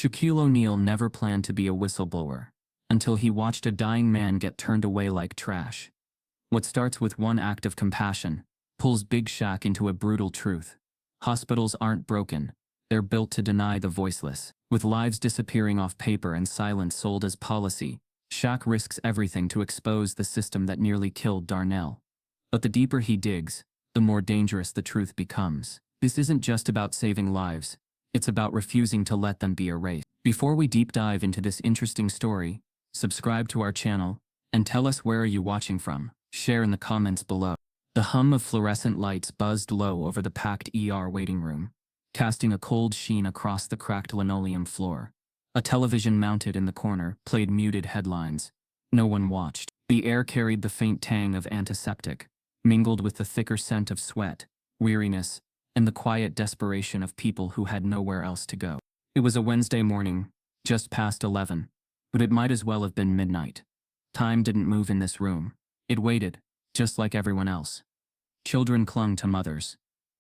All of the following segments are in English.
Shaquille O'Neal never planned to be a whistleblower until he watched a dying man get turned away like trash. What starts with one act of compassion pulls Big Shaq into a brutal truth. Hospitals aren't broken, they're built to deny the voiceless. With lives disappearing off paper and silence sold as policy, Shaq risks everything to expose the system that nearly killed Darnell. But the deeper he digs, the more dangerous the truth becomes. This isn't just about saving lives, it's about refusing to let them be erased. Before we deep dive into this interesting story, subscribe to our channel, and tell us where are you watching from. Share in the comments below. The hum of fluorescent lights buzzed low over the packed ER waiting room, casting a cold sheen across the cracked linoleum floor. A television mounted in the corner played muted headlines. No one watched. The air carried the faint tang of antiseptic, mingled with the thicker scent of sweat, weariness, and the quiet desperation of people who had nowhere else to go. It was a Wednesday morning, just past 11, but it might as well have been midnight. Time didn't move in this room. It waited, just like everyone else. Children clung to mothers.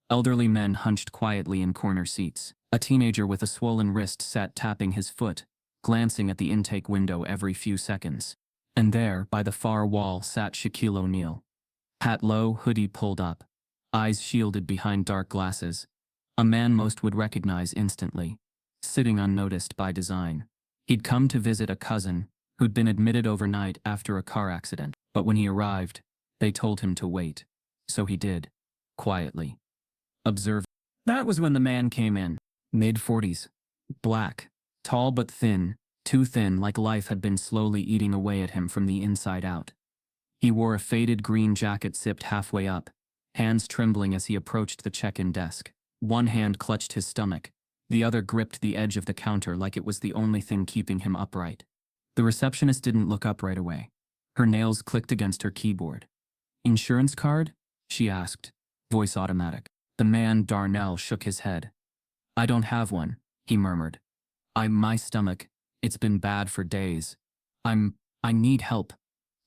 Elderly men hunched quietly in corner seats. A teenager with a swollen wrist sat tapping his foot, glancing at the intake window every few seconds. And there, by the far wall, sat Shaquille O'Neal. Hat low, hoodie pulled up, eyes shielded behind dark glasses. A man most would recognize instantly, sitting unnoticed by design. He'd come to visit a cousin who'd been admitted overnight after a car accident. But when he arrived, they told him to wait. So he did, quietly. Observe. That was when the man came in. Mid-40s. Black. Tall but thin. Too thin, like life had been slowly eating away at him from the inside out. He wore a faded green jacket zipped halfway up, hands trembling as he approached the check-in desk. One hand clutched his stomach. The other gripped the edge of the counter like it was the only thing keeping him upright. The receptionist didn't look up right away. Her nails clicked against her keyboard. "Insurance card?" she asked, voice automatic. The man, Darnell, shook his head. "I don't have one," he murmured. My stomach, it's been bad for days. I need help.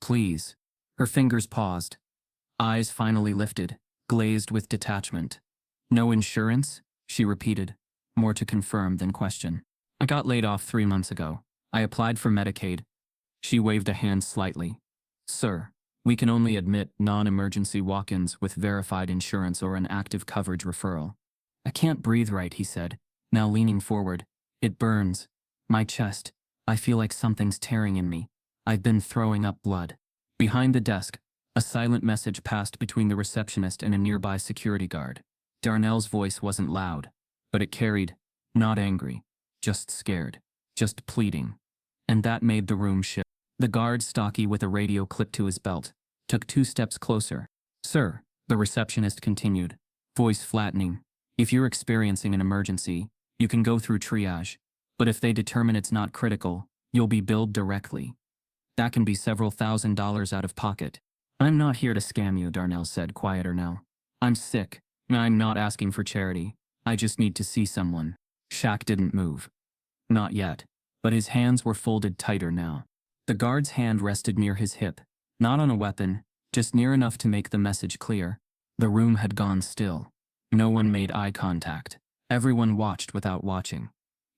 Please." Her fingers paused. Eyes finally lifted, glazed with detachment. "No insurance?" she repeated, more to confirm than question. "I got laid off 3 months ago. I applied for Medicaid." She waved a hand slightly. "Sir, we can only admit non-emergency walk-ins with verified insurance or an active coverage referral." "I can't breathe right," he said, now leaning forward. "It burns. My chest. I feel like something's tearing in me. I've been throwing up blood." Behind the desk, a silent message passed between the receptionist and a nearby security guard. Darnell's voice wasn't loud, but it carried, not angry, just scared, just pleading. And that made the room shift. The guard, stocky with a radio clipped to his belt, took 2 steps closer. "Sir," the receptionist continued, voice flattening, "if you're experiencing an emergency, you can go through triage. But if they determine it's not critical, you'll be billed directly. That can be several $1,000s out of pocket." "I'm not here to scam you," Darnell said, quieter now. "I'm sick. I'm not asking for charity. I just need to see someone." Shaq didn't move. Not yet, but his hands were folded tighter now. The guard's hand rested near his hip, not on a weapon, just near enough to make the message clear. The room had gone still. No one made eye contact. Everyone watched without watching.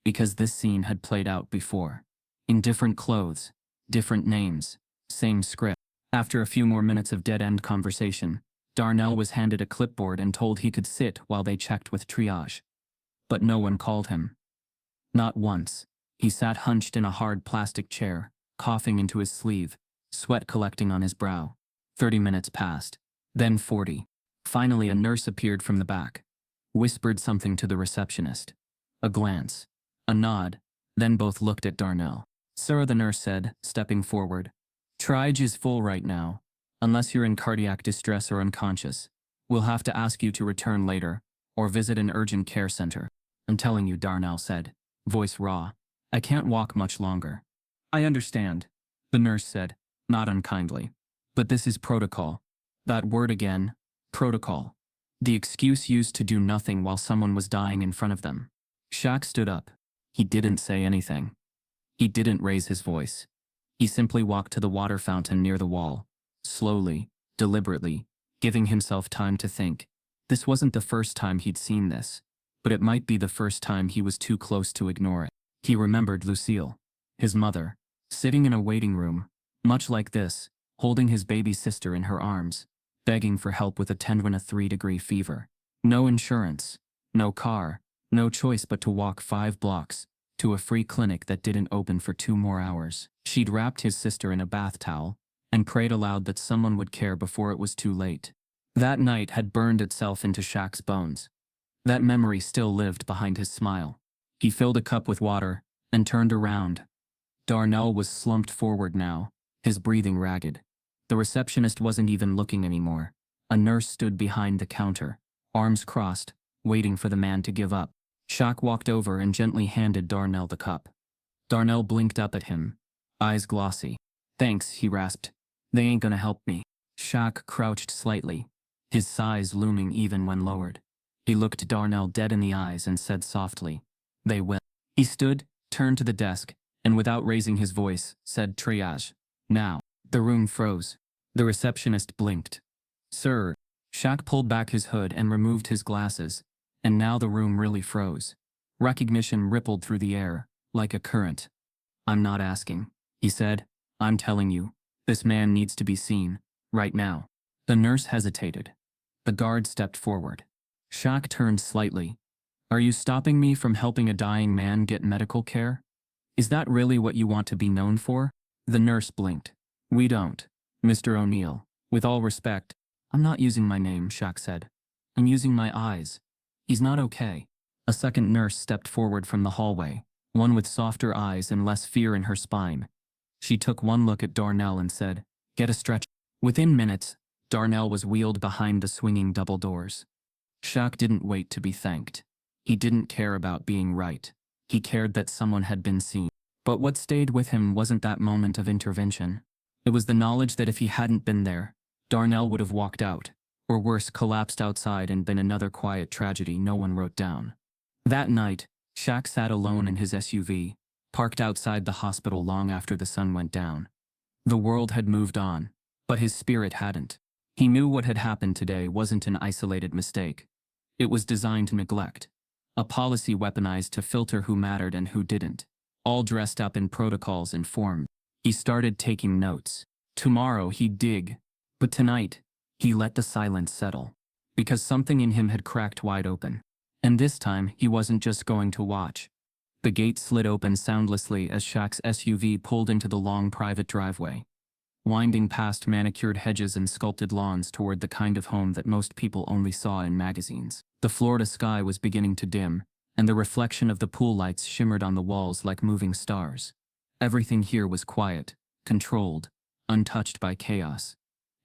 Because this scene had played out before. In different clothes, different names, same script. After a few more minutes of dead-end conversation, Darnell was handed a clipboard and told he could sit while they checked with triage. But no one called him. Not once. He sat hunched in a hard plastic chair, coughing into his sleeve, sweat collecting on his brow. 30 minutes passed. Then 40. Finally a nurse appeared from the back. Whispered something to the receptionist. A glance. A nod. Then both looked at Darnell. "Sir," the nurse said, stepping forward. "Triage is full right now. Unless you're in cardiac distress or unconscious, we'll have to ask you to return later, or visit an urgent care center." "I'm telling you," Darnell said, voice raw. "I can't walk much longer." "I understand," the nurse said, not unkindly. "But this is protocol." That word again, protocol. The excuse used to do nothing while someone was dying in front of them. Shaq stood up. He didn't say anything. He didn't raise his voice. He simply walked to the water fountain near the wall, slowly, deliberately, giving himself time to think. This wasn't the first time he'd seen this, but it might be the first time he was too close to ignore it. He remembered Lucille, his mother, sitting in a waiting room, much like this, holding his baby sister in her arms, begging for help with a 10-3-degree fever. No insurance, no car, no choice but to walk 5 blocks, to a free clinic that didn't open for 2 more hours. She'd wrapped his sister in a bath towel, and prayed aloud that someone would care before it was too late. That night had burned itself into Shaq's bones. That memory still lived behind his smile. He filled a cup with water, and turned around. Darnell was slumped forward now, his breathing ragged. The receptionist wasn't even looking anymore. A nurse stood behind the counter, arms crossed, waiting for the man to give up. Shaq walked over and gently handed Darnell the cup. Darnell blinked up at him, eyes glossy. "Thanks," he rasped. "They ain't gonna help me." Shaq crouched slightly, his sighs looming even when lowered. He looked Darnell dead in the eyes and said softly, "They will." He stood, turned to the desk, and without raising his voice, said triage. "Now." The room froze. The receptionist blinked. "Sir." Shaq pulled back his hood and removed his glasses, and now the room really froze. Recognition rippled through the air, like a current. "I'm not asking," he said. "I'm telling you. This man needs to be seen, right now." The nurse hesitated. The guard stepped forward. Shaq turned slightly. "Are you stopping me from helping a dying man get medical care? Is that really what you want to be known for?" The nurse blinked. "We don't, Mr. O'Neal. With all respect." "I'm not using my name," Shaq said. "I'm using my eyes. He's not okay." A second nurse stepped forward from the hallway, one with softer eyes and less fear in her spine. She took one look at Darnell and said, "Get a stretcher." Within minutes, Darnell was wheeled behind the swinging double doors. Shaq didn't wait to be thanked. He didn't care about being right. He cared that someone had been seen. But what stayed with him wasn't that moment of intervention. It was the knowledge that if he hadn't been there, Darnell would have walked out, or worse, collapsed outside and been another quiet tragedy no one wrote down. That night, Shaq sat alone in his SUV, parked outside the hospital long after the sun went down. The world had moved on, but his spirit hadn't. He knew what had happened today wasn't an isolated mistake. It was designed neglect. A policy weaponized to filter who mattered and who didn't, all dressed up in protocols and forms. He started taking notes. Tomorrow he'd dig. But tonight, he let the silence settle. Because something in him had cracked wide open. And this time, he wasn't just going to watch. The gate slid open soundlessly as Shaq's SUV pulled into the long private driveway, winding past manicured hedges and sculpted lawns toward the kind of home that most people only saw in magazines. The Florida sky was beginning to dim, and the reflection of the pool lights shimmered on the walls like moving stars. Everything here was quiet, controlled, untouched by chaos.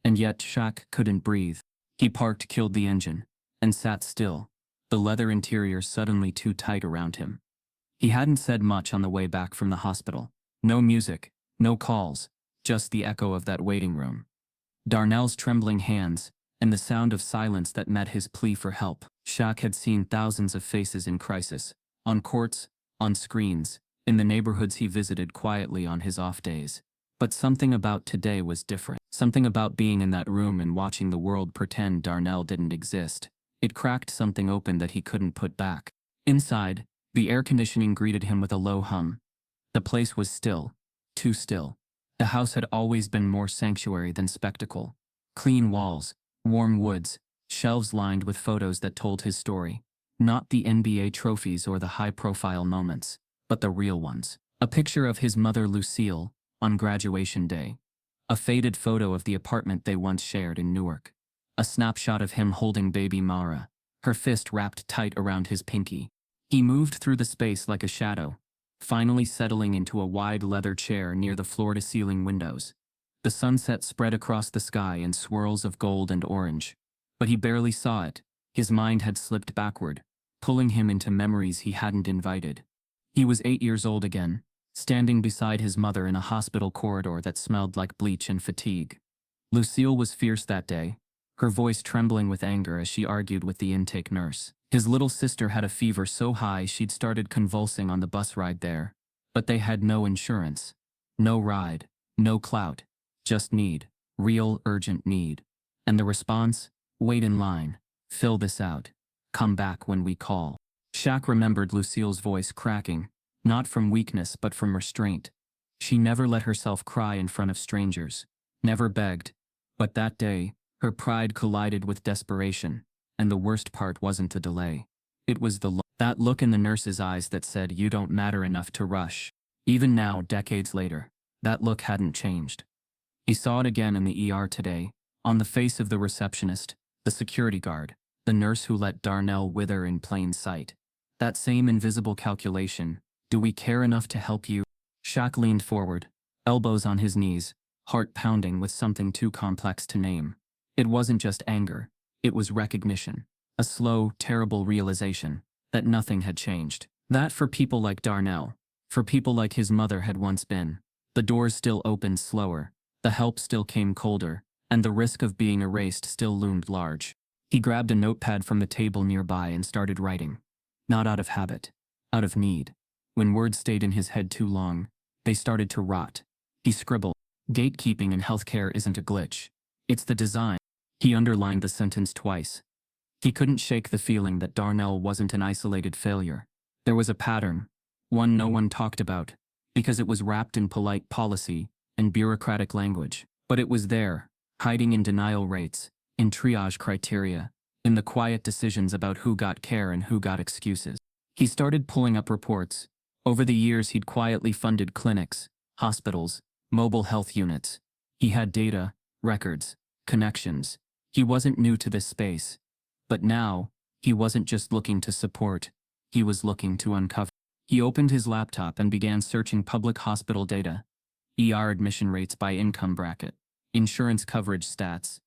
And yet Shaq couldn't breathe. He parked, killed the engine, and sat still, the leather interior suddenly too tight around him. He hadn't said much on the way back from the hospital. No music, no calls, just the echo of that waiting room. Darnell's trembling hands, and the sound of silence that met his plea for help. Shaq had seen thousands of faces in crisis, on courts, on screens, in the neighborhoods he visited quietly on his off days. But something about today was different. Something about being in that room and watching the world pretend Darnell didn't exist. It cracked something open that he couldn't put back. Inside, the air conditioning greeted him with a low hum. The place was still, too still. The house had always been more sanctuary than spectacle. Clean walls, warm woods, shelves lined with photos that told his story. Not the NBA trophies or the high-profile moments, but the real ones. A picture of his mother Lucille, on graduation day. A faded photo of the apartment they once shared in Newark. A snapshot of him holding baby Mara, her fist wrapped tight around his pinky. He moved through the space like a shadow, finally settling into a wide leather chair near the floor-to-ceiling windows. The sunset spread across the sky in swirls of gold and orange. But he barely saw it. His mind had slipped backward, pulling him into memories he hadn't invited. He was 8 years old again, standing beside his mother in a hospital corridor that smelled like bleach and fatigue. Lucille was fierce that day, her voice trembling with anger as she argued with the intake nurse. His little sister had a fever so high she'd started convulsing on the bus ride there. But they had no insurance. No ride, no clout, just need, real urgent need. And the response? Wait in line, fill this out, come back when we call. Shaq remembered Lucille's voice cracking, Not from weakness but from restraint. She never let herself cry in front of strangers. Never begged. But that day, her pride collided with desperation, and the worst part wasn't the delay. It was that look in the nurse's eyes that said, "You don't matter enough to rush." Even now, decades later, that look hadn't changed. He saw it again in the ER today, on the face of the receptionist, the security guard, the nurse who let Darnell wither in plain sight. That same invisible calculation: do we care enough to help you? Shaq leaned forward, elbows on his knees, heart pounding with something too complex to name. It wasn't just anger, it was recognition. A slow, terrible realization that nothing had changed. That for people like Darnell, for people like his mother had once been, the doors still opened slower, the help still came colder, and the risk of being erased still loomed large. He grabbed a notepad from the table nearby and started writing. Not out of habit, out of need. When words stayed in his head too long, they started to rot. He scribbled, "Gatekeeping in healthcare isn't a glitch. It's the design." He underlined the sentence twice. He couldn't shake the feeling that Darnell wasn't an isolated failure. There was a pattern, one no one talked about, because it was wrapped in polite policy and bureaucratic language. But it was there, hiding in denial rates, in triage criteria, in the quiet decisions about who got care and who got excuses. He started pulling up reports. Over the years he'd quietly funded clinics, hospitals, mobile health units. He had data, records, connections. He wasn't new to this space. But now, he wasn't just looking to support, he was looking to uncover. He opened his laptop and began searching public hospital data, ER admission rates by income bracket, insurance coverage stats,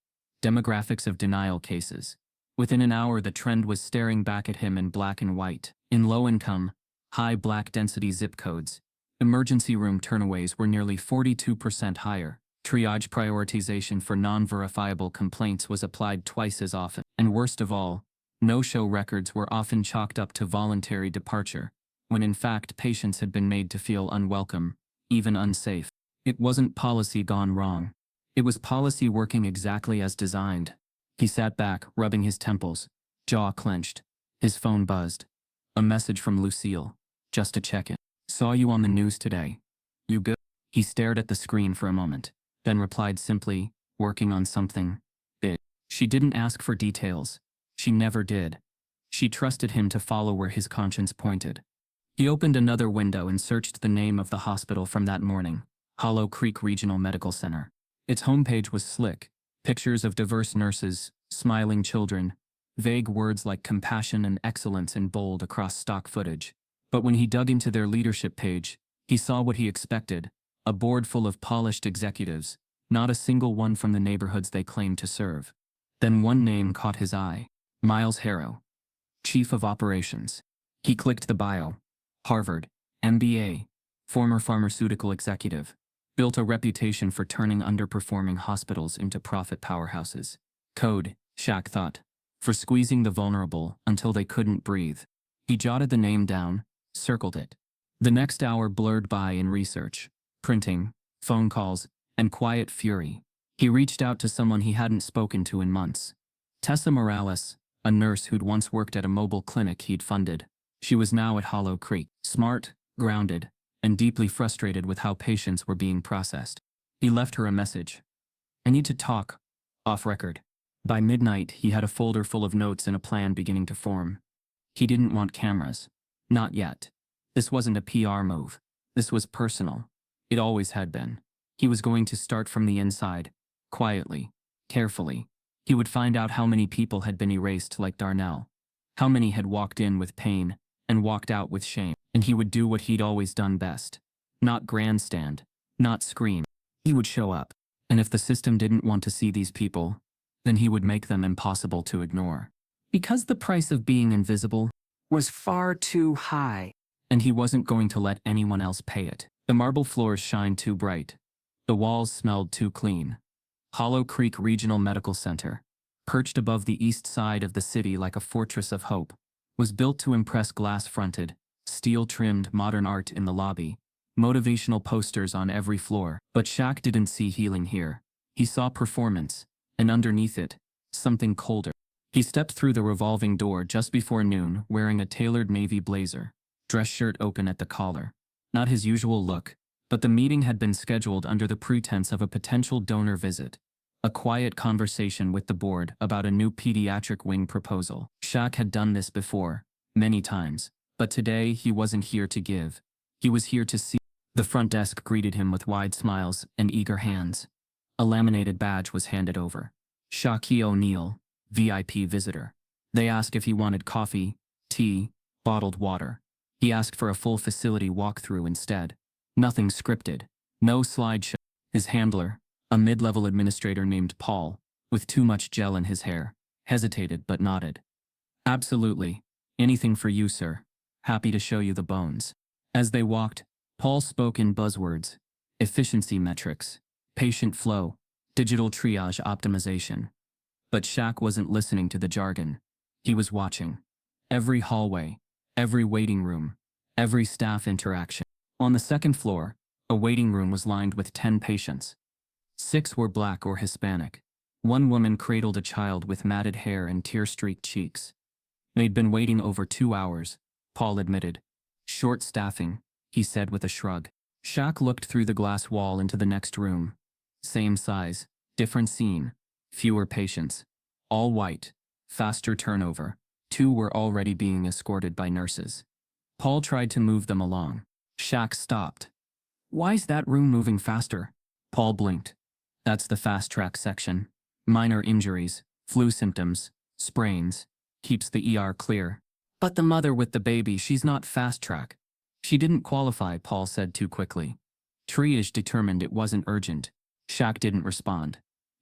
demographics of denial cases. Within an hour, the trend was staring back at him in black and white. In low-income, high black density zip codes, emergency room turnaways were nearly 42% higher. Triage prioritization for non-verifiable complaints was applied twice as often. And worst of all, no-show records were often chalked up to voluntary departure, when in fact patients had been made to feel unwelcome, even unsafe. It wasn't policy gone wrong. It was policy working exactly as designed. He sat back, rubbing his temples, jaw clenched. His phone buzzed. A message from Lucille. Just to check in. "Saw you on the news today. You good?" He stared at the screen for a moment, then replied simply, "Working on something big." She didn't ask for details. She never did. She trusted him to follow where his conscience pointed. He opened another window and searched the name of the hospital from that morning, Hollow Creek Regional Medical Center. Its homepage was slick, pictures of diverse nurses, smiling children, vague words like compassion and excellence in bold across stock footage. But when he dug into their leadership page, he saw what he expected: a board full of polished executives, not a single one from the neighborhoods they claimed to serve. Then one name caught his eye: Miles Harrow, Chief of Operations. He clicked the bio. Harvard, MBA, former pharmaceutical executive, built a reputation for turning underperforming hospitals into profit powerhouses. Code, Shaq thought, for squeezing the vulnerable until they couldn't breathe. He jotted the name down, circled it. The next hour blurred by in research, printing, phone calls, and quiet fury. He reached out to someone he hadn't spoken to in months. Tessa Morales, a nurse who'd once worked at a mobile clinic he'd funded. She was now at Hollow Creek, smart, grounded, and deeply frustrated with how patients were being processed. He left her a message. "I need to talk, off record." By midnight, he had a folder full of notes and a plan beginning to form. He didn't want cameras. Not yet. This wasn't a PR move. This was personal. It always had been. He was going to start from the inside, quietly, carefully. He would find out how many people had been erased like Darnell. How many had walked in with pain and walked out with shame. And he would do what he'd always done best. Not grandstand, not scream. He would show up. And if the system didn't want to see these people, then he would make them impossible to ignore. Because the price of being invisible was far too high. And he wasn't going to let anyone else pay it. The marble floors shined too bright. The walls smelled too clean. Hollow Creek Regional Medical Center, perched above the east side of the city like a fortress of hope, was built to impress glass-fronted, steel-trimmed modern art in the lobby, motivational posters on every floor. But Shaq didn't see healing here. He saw performance, and underneath it, something colder. He stepped through the revolving door just before noon, wearing a tailored navy blazer, dress shirt open at the collar. Not his usual look, but the meeting had been scheduled under the pretense of a potential donor visit. A quiet conversation with the board about a new pediatric wing proposal. Shaq had done this before, many times, but today he wasn't here to give. He was here to see. The front desk greeted him with wide smiles and eager hands. A laminated badge was handed over. Shaquille O'Neal, VIP visitor. They asked if he wanted coffee, tea, bottled water. He asked for a full facility walkthrough instead. Nothing scripted. No slideshow. His handler, a mid-level administrator named Paul, with too much gel in his hair, hesitated but nodded. Absolutely. Anything for you, sir. Happy to show you the bones. As they walked, Paul spoke in buzzwords. Efficiency metrics, patient flow, digital triage optimization. But Shaq wasn't listening to the jargon. He was watching. Every hallway, every waiting room, every staff interaction. On the second floor, a waiting room was lined with 10 patients. 6 were black or Hispanic. One woman cradled a child with matted hair and tear-streaked cheeks. They'd been waiting over 2 hours, Paul admitted. Short staffing, he said with a shrug. Shaq looked through the glass wall into the next room. Same size, different scene, fewer patients. All white, faster turnover. 2 were already being escorted by nurses. Paul tried to move them along. Shaq stopped. Why's that room moving faster? Paul blinked. That's the fast track section. Minor injuries, flu symptoms, sprains. Keeps the ER clear. But the mother with the baby, she's not fast track. She didn't qualify, Paul said too quickly. Triage determined it wasn't urgent. Shaq didn't respond.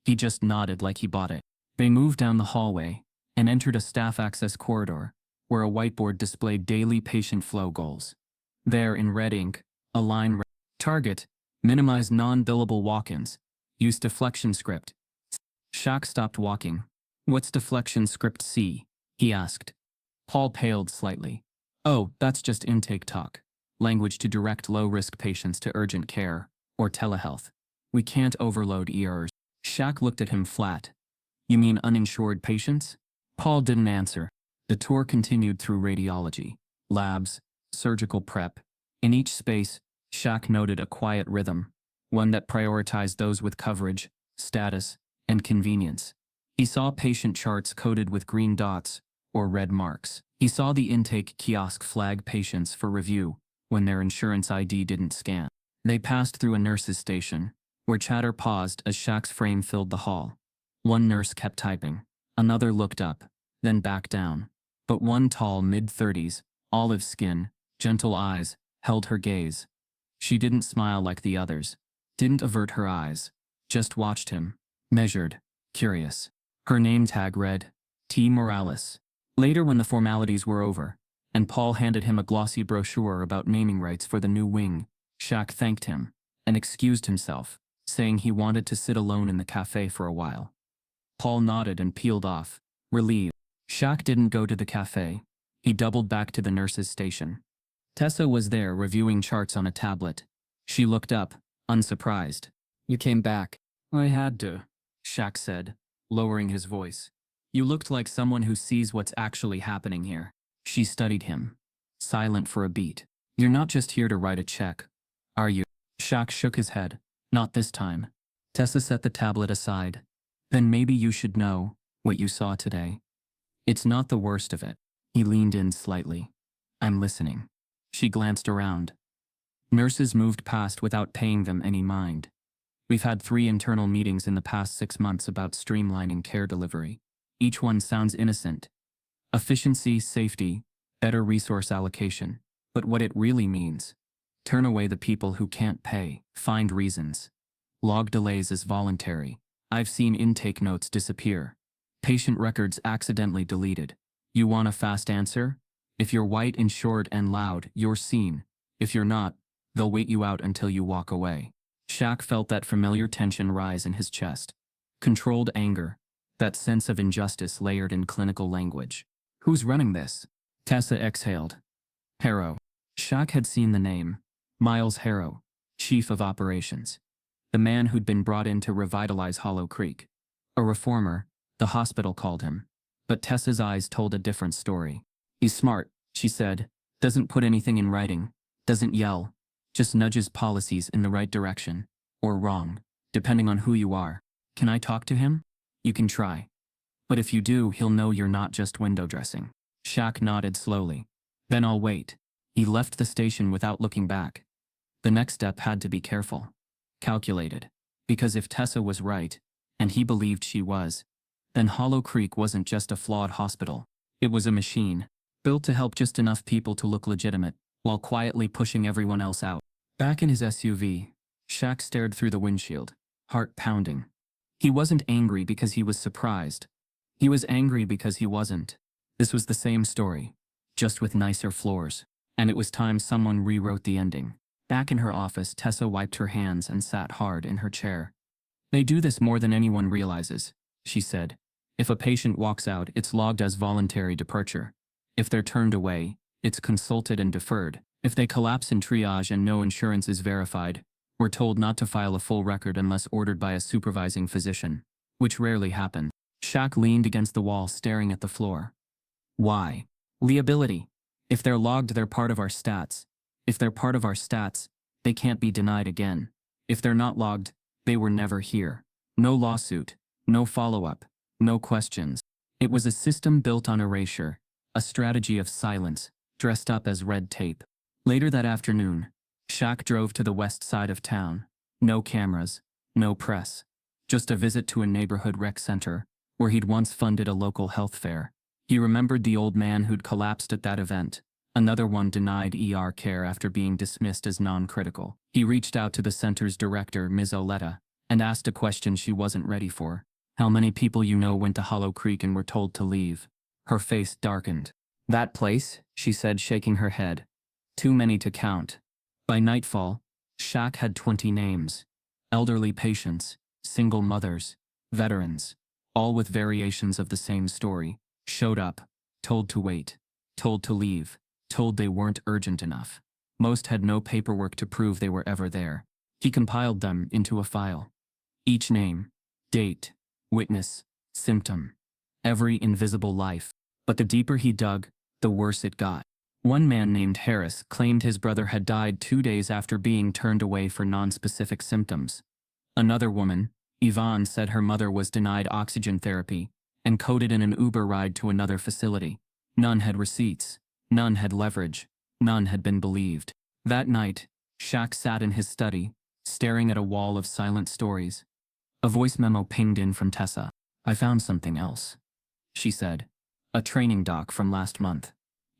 He just nodded like he bought it. They moved down the hallway and entered a staff access corridor where a whiteboard displayed daily patient flow goals. There in red ink, a line read, Target, minimize non-billable walk-ins. Use deflection script. Shaq stopped walking. What's deflection script C? He asked. Paul paled slightly. Oh, that's just intake talk. Language to direct low-risk patients to urgent care, or telehealth. We can't overload ERs. Shaq looked at him flat. You mean uninsured patients? Paul didn't answer. The tour continued through radiology, labs, surgical prep. In each space, Shaq noted a quiet rhythm, one that prioritized those with coverage, status, and convenience. He saw patient charts coded with green dots, or red marks. He saw the intake kiosk flag patients for review when their insurance ID didn't scan. They passed through a nurse's station, where chatter paused as Shaq's frame filled the hall. One nurse kept typing. Another looked up, then back down. But one tall mid-30s, olive skin, gentle eyes, held her gaze. She didn't smile like the others, didn't avert her eyes, just watched him, measured, curious. Her name tag read, T. Morales. Later when the formalities were over, and Paul handed him a glossy brochure about naming rights for the new wing, Shaq thanked him, and excused himself, saying he wanted to sit alone in the cafe for a while. Paul nodded and peeled off, relieved. Shaq didn't go to the cafe. He doubled back to the nurse's station. Tessa was there reviewing charts on a tablet. She looked up, unsurprised. You came back. I had to, Shaq said, lowering his voice. You looked like someone who sees what's actually happening here. She studied him, silent for a beat. You're not just here to write a check, are you? Shaq shook his head. Not this time. Tessa set the tablet aside. Then maybe you should know what you saw today. It's not the worst of it. He leaned in slightly. I'm listening. She glanced around. Nurses moved past without paying them any mind. We've had 3 internal meetings in the past 6 months about streamlining care delivery. Each one sounds innocent. Efficiency, safety, better resource allocation. But what it really means, turn away the people who can't pay, find reasons. Log delays as voluntary. I've seen intake notes disappear. Patient records accidentally deleted. You want a fast answer? If you're white, insured, and loud, you're seen. If you're not, they'll wait you out until you walk away. Shaq felt that familiar tension rise in his chest. Controlled anger. That sense of injustice layered in clinical language. Who's running this? Tessa exhaled. Harrow. Shaq had seen the name. Miles Harrow, Chief of Operations. The man who'd been brought in to revitalize Hollow Creek. A reformer, the hospital called him. But Tessa's eyes told a different story. He's smart, she said, Doesn't put anything in writing, doesn't yell, just nudges policies in the right direction, or wrong, depending on who you are. Can I talk to him? You can try. But if you do, he'll know you're not just window dressing. Shaq nodded slowly. Then I'll wait. He left the station without looking back. The next step had to be careful. Calculated. Because if Tessa was right, and he believed she was, then Hollow Creek wasn't just a flawed hospital. It was a machine, built to help just enough people to look legitimate, while quietly pushing everyone else out. Back in his SUV, Shaq stared through the windshield, heart pounding. He wasn't angry because he was surprised. He was angry because he wasn't. This was the same story, just with nicer floors. And it was time someone rewrote the ending. Back in her office, Tessa wiped her hands and sat hard in her chair. They do this more than anyone realizes, she said. If a patient walks out, it's logged as voluntary departure. If they're turned away, it's consulted and deferred. If they collapse in triage and no insurance is verified, we're told not to file a full record unless ordered by a supervising physician, which rarely happens. Shaq leaned against the wall, staring at the floor. Why? Liability. If they're logged, they're part of our stats. If they're part of our stats, they can't be denied again. If they're not logged, they were never here. No lawsuit, no follow-up, no questions. It was a system built on erasure, a strategy of silence, dressed up as red tape. Later that afternoon, Shaq drove to the west side of town. No cameras, no press. Just a visit to a neighborhood rec center, where he'd once funded a local health fair. He remembered the old man who'd collapsed at that event. Another one denied ER care after being dismissed as non-critical. He reached out to the center's director, Ms. Oletta, and asked a question she wasn't ready for. How many people you know went to Hollow Creek and were told to leave? Her face darkened. That place, she said, shaking her head. Too many to count. By nightfall, Shaq had 20 names. Elderly patients, single mothers, veterans, all with variations of the same story. Showed up, told to wait, told to leave, told they weren't urgent enough. Most had no paperwork to prove they were ever there. He compiled them into a file. Each name, date, witness, symptom, every invisible life. But the deeper he dug, the worse it got. One man named Harris claimed his brother had died 2 days after being turned away for non-specific symptoms. Another woman, Yvonne, said her mother was denied oxygen therapy and coded in an Uber ride to another facility. None had receipts. None had leverage. None had been believed. That night, Shaq sat in his study, staring at a wall of silent stories. A voice memo pinged in from Tessa. I found something else, she said. A training doc from last month.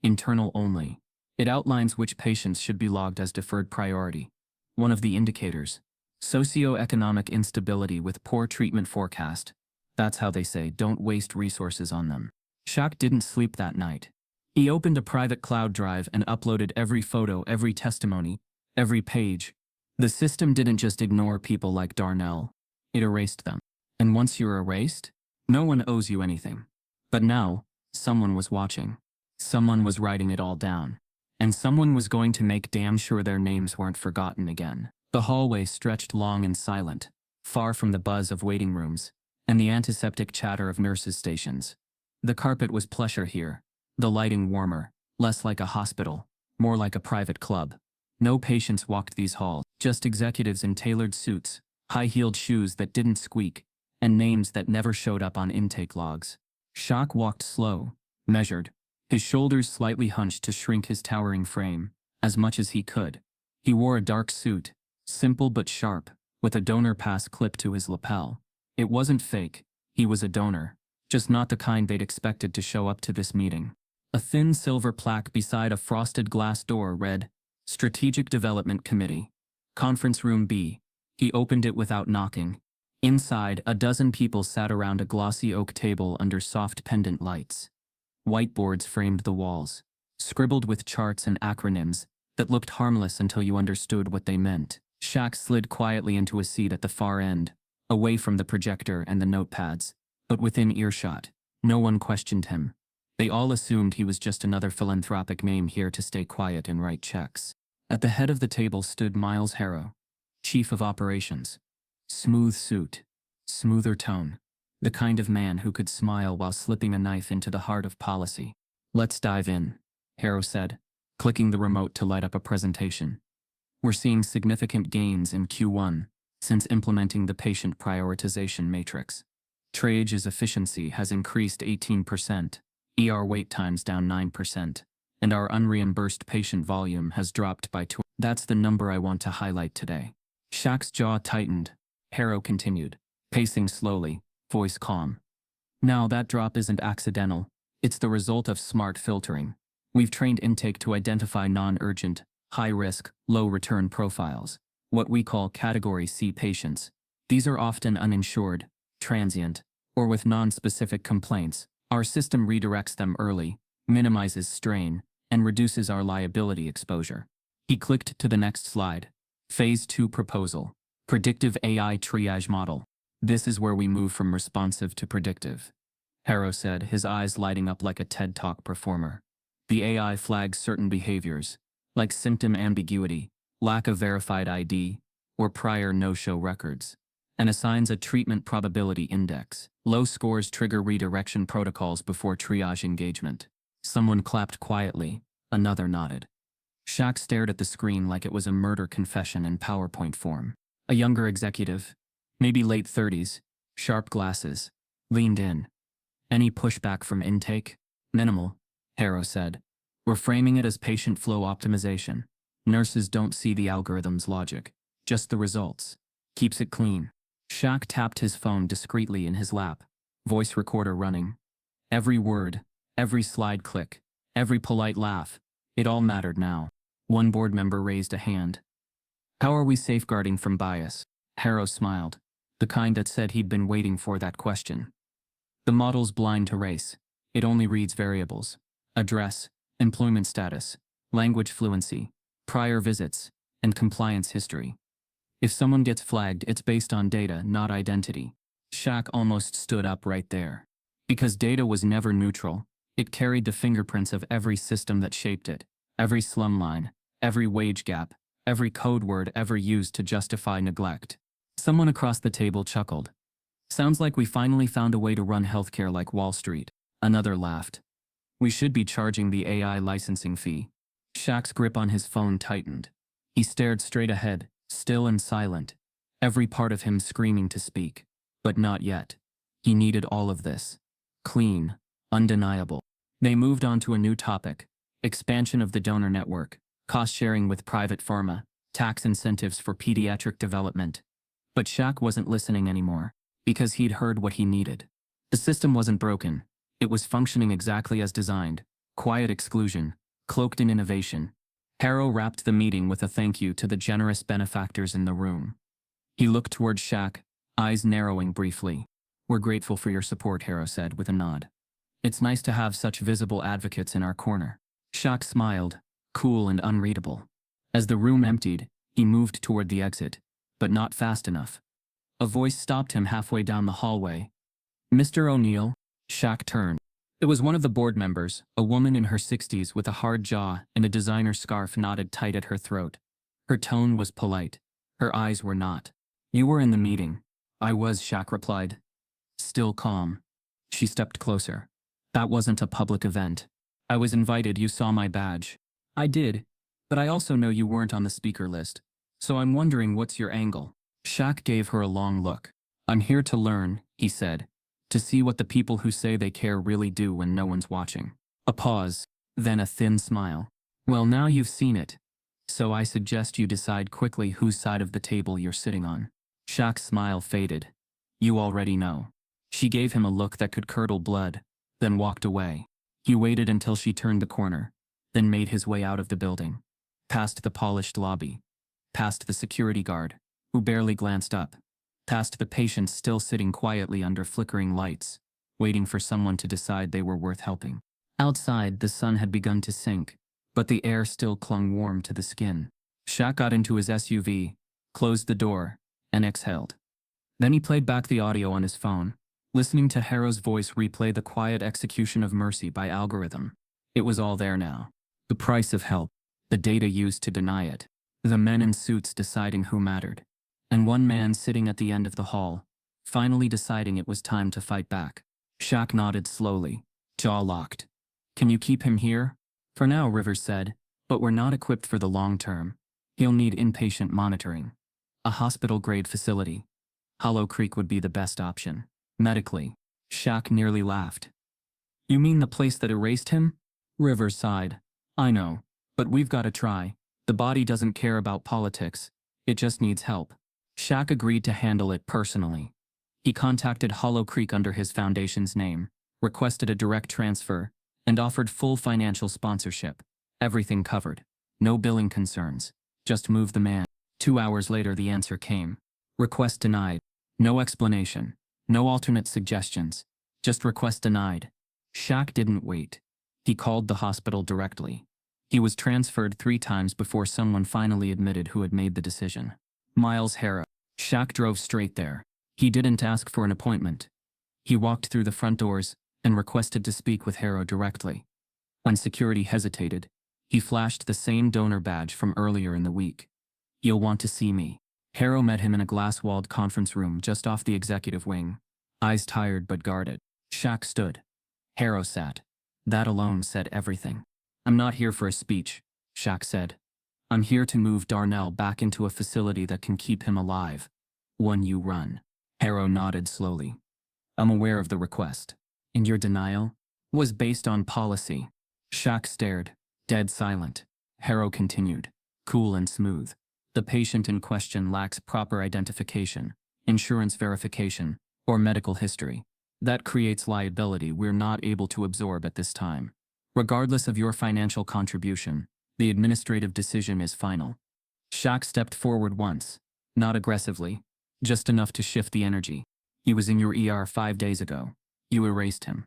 Internal only. It outlines which patients should be logged as deferred priority. One of the indicators. Socioeconomic instability with poor treatment forecast. That's how they say don't waste resources on them. Shaq didn't sleep that night. He opened a private cloud drive and uploaded every photo, every testimony, every page. The system didn't just ignore people like Darnell. It erased them. And once you're erased, no one owes you anything. But now, someone was watching. Someone was writing it all down. And someone was going to make damn sure their names weren't forgotten again. The hallway stretched long and silent, far from the buzz of waiting rooms and the antiseptic chatter of nurses' stations. The carpet was plusher here, the lighting warmer, less like a hospital, more like a private club. No patients walked these halls, just executives in tailored suits, high-heeled shoes that didn't squeak, and names that never showed up on intake logs. Shaq walked slow, measured, his shoulders slightly hunched to shrink his towering frame, as much as he could. He wore a dark suit, simple but sharp, with a donor pass clipped to his lapel. It wasn't fake, he was a donor, just not the kind they'd expected to show up to this meeting. A thin silver plaque beside a frosted glass door read, Strategic Development Committee, Conference Room B. He opened it without knocking. Inside, a dozen people sat around a glossy oak table under soft pendant lights. Whiteboards framed the walls, scribbled with charts and acronyms that looked harmless until you understood what they meant. Shaq slid quietly into a seat at the far end, away from the projector and the notepads, but within earshot. No one questioned him. They all assumed he was just another philanthropic meme here to stay quiet and write checks. At the head of the table stood Miles Harrow, Chief of Operations. Smooth suit, smoother tone, the kind of man who could smile while slipping a knife into the heart of policy. Let's dive in, Harrow said. clicking the remote to light up a presentation. We're seeing significant gains in Q1 since implementing the patient prioritization matrix. Triage's efficiency has increased 18%, ER wait times down 9%, and our unreimbursed patient volume has dropped by 2. That's the number I want to highlight today. Shaq's jaw tightened. Harrow continued, pacing slowly, voice calm. Now that drop isn't accidental. It's the result of smart filtering. We've trained intake to identify non-urgent, high-risk, low-return profiles, what we call Category C patients. These are often uninsured, transient, or with non-specific complaints. Our system redirects them early, minimizes strain, and reduces our liability exposure. He clicked to the next slide. Phase 2 proposal. Predictive AI triage model. This is where we move from responsive to predictive. Harrow said, his eyes lighting up like a TED Talk performer. The AI flags certain behaviors, like symptom ambiguity, lack of verified ID, or prior no-show records, and assigns a treatment probability index. Low scores trigger redirection protocols before triage engagement. Someone clapped quietly, another nodded. Shaq stared at the screen like it was a murder confession in PowerPoint form. A younger executive, maybe late 30s, sharp glasses, leaned in. Any pushback from intake? Minimal, Harrow said. We're framing it as patient flow optimization. Nurses don't see the algorithm's logic, just the results. Keeps it clean. Shaq tapped his phone discreetly in his lap, voice recorder running. Every word, every slide click, every polite laugh, it all mattered now. One board member raised a hand. How are we safeguarding from bias? Harrow smiled, the kind that said he'd been waiting for that question. The model's blind to race. It only reads variables: address, employment status, language fluency, prior visits, and compliance history. If someone gets flagged, it's based on data, not identity. Shaq almost stood up right there. Because data was never neutral, it carried the fingerprints of every system that shaped it, every slum line, every wage gap, every code word ever used to justify neglect. Someone across the table chuckled. Sounds like we finally found a way to run healthcare like Wall Street. Another laughed. We should be charging the AI licensing fee. Shaq's grip on his phone tightened. He stared straight ahead, still and silent, every part of him screaming to speak. But not yet. He needed all of this. Clean, undeniable. They moved on to a new topic: expansion of the donor network, cost sharing with private pharma, tax incentives for pediatric development. But Shaq wasn't listening anymore, because he'd heard what he needed. The system wasn't broken. It was functioning exactly as designed: quiet exclusion, cloaked in innovation. Harrow wrapped the meeting with a thank you to the generous benefactors in the room. He looked toward Shaq, eyes narrowing briefly. We're grateful for your support, Harrow said with a nod. It's nice to have such visible advocates in our corner. Shaq smiled, cool and unreadable. As the room emptied, he moved toward the exit, but not fast enough. A voice stopped him halfway down the hallway. Mr. O'Neal? Shaq turned. It was one of the board members, a woman in her 60s with a hard jaw and a designer scarf knotted tight at her throat. Her tone was polite. Her eyes were not. You were in the meeting. I was, Shaq replied. Still calm. She stepped closer. That wasn't a public event. I was invited, you saw my badge. I did, but I also know you weren't on the speaker list. So I'm wondering, what's your angle? Shaq gave her a long look. I'm here to learn, he said. To see what the people who say they care really do when no one's watching. A pause, then a thin smile. Well, now you've seen it. So I suggest you decide quickly whose side of the table you're sitting on. Shaq's smile faded. You already know. She gave him a look that could curdle blood, then walked away. He waited until she turned the corner, then made his way out of the building. Past the polished lobby. Past the security guard, who barely glanced up. Past the patients still sitting quietly under flickering lights, waiting for someone to decide they were worth helping. Outside, the sun had begun to sink, but the air still clung warm to the skin. Shaq got into his SUV, closed the door, and exhaled. Then he played back the audio on his phone, listening to Harrow's voice replay the quiet execution of mercy by algorithm. It was all there now. The price of help, the data used to deny it, the men in suits deciding who mattered, and one man sitting at the end of the hall, finally deciding it was time to fight back. Shaq nodded slowly, jaw locked. Can you keep him here? For now, Rivers said, But we're not equipped for the long term. He'll need inpatient monitoring. A hospital-grade facility. Hollow Creek would be the best option. Medically. Shaq nearly laughed. You mean the place that erased him? Rivers sighed. I know. But we've got to try. The body doesn't care about politics. It just needs help. Shaq agreed to handle it personally. He contacted Hollow Creek under his foundation's name, requested a direct transfer, and offered full financial sponsorship. Everything covered. No billing concerns. Just move the man. 2 hours later the answer came. Request denied. No explanation. No alternate suggestions. Just request denied. Shaq didn't wait. He called the hospital directly. He was transferred 3 times before someone finally admitted who had made the decision. Miles Harrow. Shaq drove straight there. He didn't ask for an appointment. He walked through the front doors and requested to speak with Harrow directly. When security hesitated, he flashed the same donor badge from earlier in the week. You'll want to see me. Harrow met him in a glass-walled conference room just off the executive wing. Eyes tired but guarded. Shaq stood. Harrow sat. That alone said everything. I'm not here for a speech, Shaq said. I'm here to move Darnell back into a facility that can keep him alive. One you run. Harrow nodded slowly. I'm aware of the request. And your denial was based on policy. Shaq stared, dead silent. Harrow continued, cool and smooth. The patient in question lacks proper identification, insurance verification, or medical history. That creates liability we're not able to absorb at this time. Regardless of your financial contribution, the administrative decision is final. Shaq stepped forward once, not aggressively, just enough to shift the energy. He was in your ER 5 days ago. You erased him.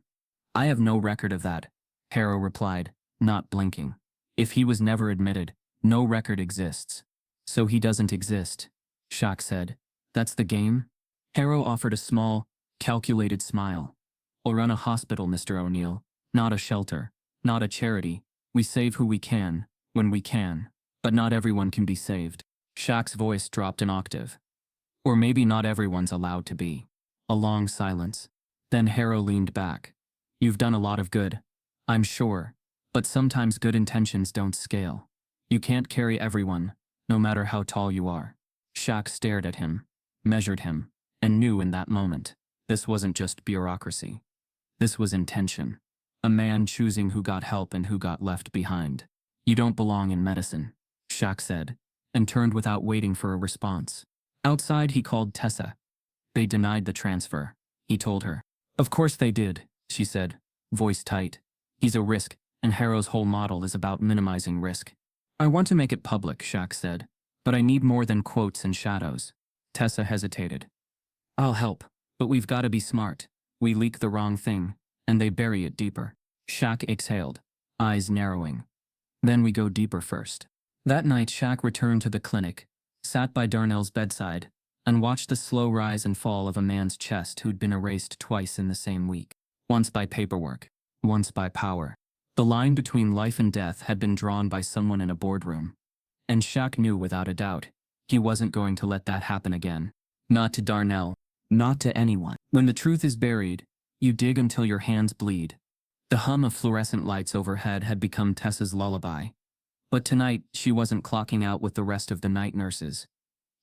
I have no record of that, Harrow replied, not blinking. If he was never admitted, no record exists. So he doesn't exist, Shaq said. That's the game? Harrow offered a small, calculated smile. We'll run a hospital, Mr. O'Neal, not a shelter, not a charity. We save who we can, when we can. But not everyone can be saved. Shaq's voice dropped an octave. Or maybe not everyone's allowed to be. A long silence. Then Harrow leaned back. You've done a lot of good, I'm sure. But sometimes good intentions don't scale. You can't carry everyone, no matter how tall you are. Shaq stared at him, measured him, and knew in that moment, this wasn't just bureaucracy. This was intention. A man choosing who got help and who got left behind. You don't belong in medicine, Shaq said, and turned without waiting for a response. Outside he called Tessa. They denied the transfer, he told her. Of course they did, she said, voice tight. He's a risk, and Harrow's whole model is about minimizing risk. I want to make it public, Shaq said, but I need more than quotes and shadows. Tessa hesitated. I'll help, but we've got to be smart. We leak the wrong thing, and they bury it deeper. Shaq exhaled, eyes narrowing. Then we go deeper first. That night Shaq returned to the clinic, sat by Darnell's bedside, and watched the slow rise and fall of a man's chest who'd been erased twice in the same week. Once by paperwork, once by power. The line between life and death had been drawn by someone in a boardroom. And Shaq knew without a doubt, he wasn't going to let that happen again. Not to Darnell, not to anyone. When the truth is buried, you dig until your hands bleed. The hum of fluorescent lights overhead had become Tessa's lullaby. But tonight, she wasn't clocking out with the rest of the night nurses.